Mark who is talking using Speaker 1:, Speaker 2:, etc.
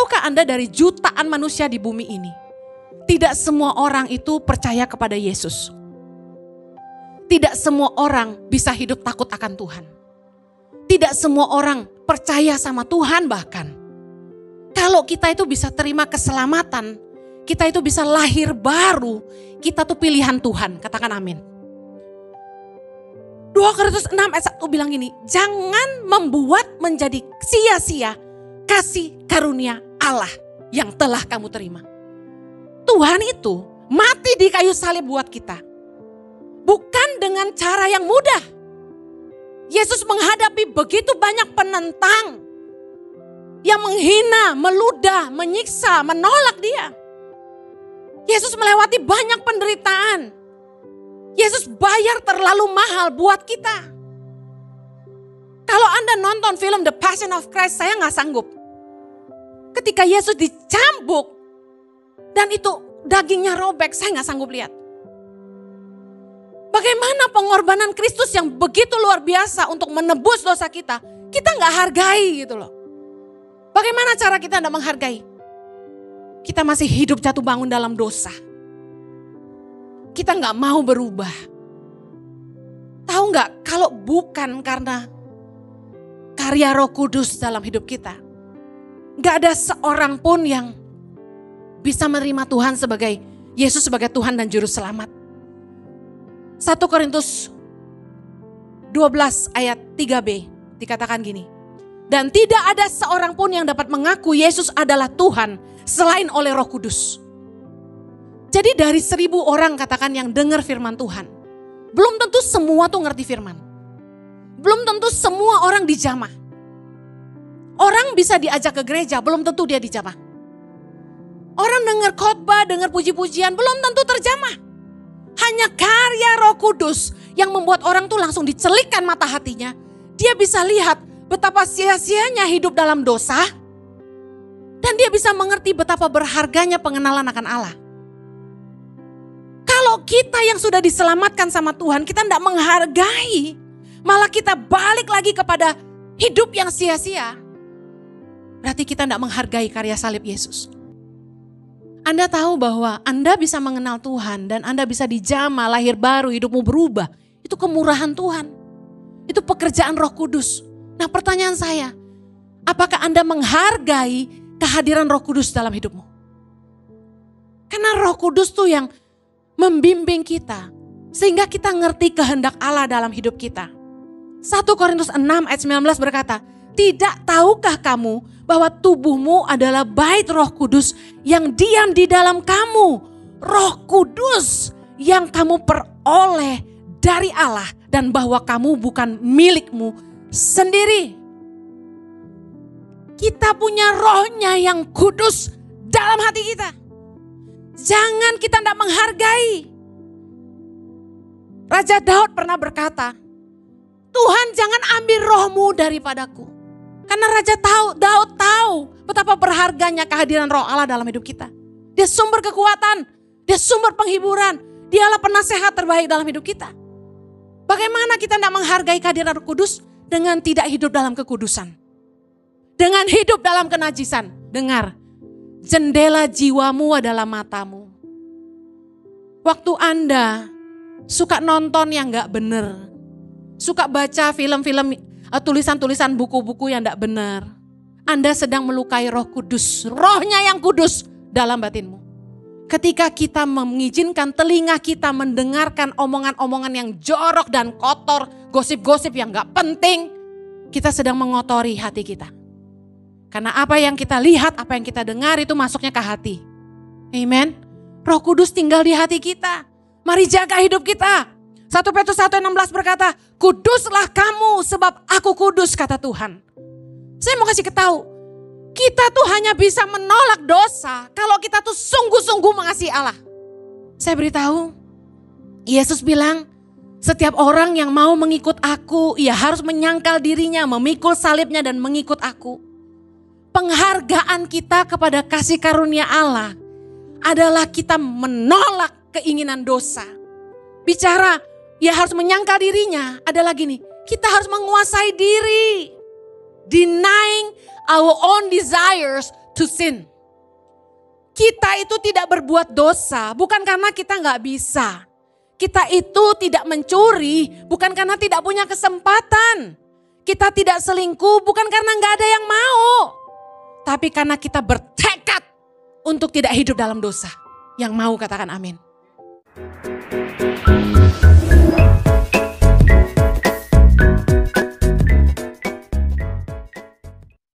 Speaker 1: Tahukah Anda dari jutaan manusia di bumi ini, tidak semua orang itu percaya kepada Yesus. Tidak semua orang bisa hidup takut akan Tuhan. Tidak semua orang percaya sama Tuhan bahkan. Kalau kita itu bisa terima keselamatan, kita itu bisa lahir baru, kita tuh pilihan Tuhan. Katakan amin. 2 Korintus 6 ayat 1 bilang gini, jangan membuat menjadi sia-sia kasih karunia Allah yang telah kamu terima. Tuhan itu mati di kayu salib buat kita. Bukan dengan cara yang mudah. Yesus menghadapi begitu banyak penentang yang menghina, meludah, menyiksa, menolak dia. Yesus melewati banyak penderitaan. Yesus bayar terlalu mahal buat kita. Kalau Anda nonton film The Passion of Christ, saya gak sanggup. Ketika Yesus dicambuk dan itu dagingnya robek, saya gak sanggup lihat. Bagaimana pengorbanan Kristus yang begitu luar biasa untuk menebus dosa kita gak hargai gitu loh. Bagaimana cara kita gak menghargai? Kita masih hidup jatuh bangun dalam dosa. Kita gak mau berubah. Tahu gak, kalau bukan karena karya Roh Kudus dalam hidup kita, gak ada seorang pun yang bisa menerima Tuhan sebagai Yesus sebagai Tuhan dan Juru Selamat. 1 Korintus 12 ayat 3b dikatakan gini. Dan tidak ada seorang pun yang dapat mengaku Yesus adalah Tuhan selain oleh Roh Kudus. Jadi dari 1000 orang katakan yang dengar firman Tuhan, belum tentu semua tuh ngerti firman. Belum tentu semua orang dijamah. Orang bisa diajak ke gereja, belum tentu dia dijamah. Orang dengar khotbah, dengar puji-pujian, belum tentu terjamah. Hanya karya Roh Kudus yang membuat orang tuh langsung dicelikkan mata hatinya. Dia bisa lihat betapa sia-sianya hidup dalam dosa. Dan dia bisa mengerti betapa berharganya pengenalan akan Allah. Kalau kita yang sudah diselamatkan sama Tuhan, kita tidak menghargai. Malah kita balik lagi kepada hidup yang sia-sia. Berarti kita tidak menghargai karya salib Yesus. Anda tahu bahwa Anda bisa mengenal Tuhan dan Anda bisa dijamah, lahir baru, hidupmu berubah. Itu kemurahan Tuhan. Itu pekerjaan Roh Kudus. Nah, pertanyaan saya, apakah Anda menghargai kehadiran Roh Kudus dalam hidupmu? Karena Roh Kudus tuh yang membimbing kita sehingga kita ngerti kehendak Allah dalam hidup kita. 1 Korintus 6 ayat 19 berkata, tidak tahukah kamu bahwa tubuhmu adalah bait Roh Kudus yang diam di dalam kamu. Roh Kudus yang kamu peroleh dari Allah dan bahwa kamu bukan milikmu sendiri. Kita punya rohnya yang kudus dalam hati kita. Jangan kita tidak menghargai. Raja Daud pernah berkata, Tuhan jangan ambil rohmu daripadaku. Karena Raja Daud tahu betapa berharganya kehadiran Roh Allah dalam hidup kita. Dia sumber kekuatan, dia sumber penghiburan, dialah penasehat terbaik dalam hidup kita. Bagaimana kita tidak menghargai kehadiran Roh Kudus dengan tidak hidup dalam kekudusan? Dengan hidup dalam kenajisan. Dengar, jendela jiwamu adalah matamu. Waktu Anda suka nonton yang gak benar, suka baca film-film, tulisan-tulisan buku-buku yang tidak benar, Anda sedang melukai Roh Kudus, rohnya yang kudus dalam batinmu. Ketika kita mengizinkan telinga kita mendengarkan omongan-omongan yang jorok dan kotor, gosip-gosip yang gak penting, kita sedang mengotori hati kita. Karena apa yang kita lihat, apa yang kita dengar itu masuknya ke hati. Amen. Roh Kudus tinggal di hati kita. Mari jaga hidup kita. 1 Petrus 1:16 berkata, kuduslah kamu sebab aku kudus, kata Tuhan. Saya mau kasih tahu, kita tuh hanya bisa menolak dosa kalau kita tuh sungguh-sungguh mengasihi Allah. Saya beritahu, Yesus bilang, setiap orang yang mau mengikut aku, ia harus menyangkal dirinya, memikul salibnya dan mengikut aku. Penghargaan kita kepada kasih karunia Allah adalah kita menolak keinginan dosa. Bicara, ia harus menyangkal dirinya adalah gini, kita harus menguasai diri. Denying our own desires to sin. Kita itu tidak berbuat dosa bukan karena kita nggak bisa. Kita itu tidak mencuri bukan karena tidak punya kesempatan. Kita tidak selingkuh bukan karena nggak ada yang mau. Tapi karena kita bertekad untuk tidak hidup dalam dosa. Yang mau katakan amin.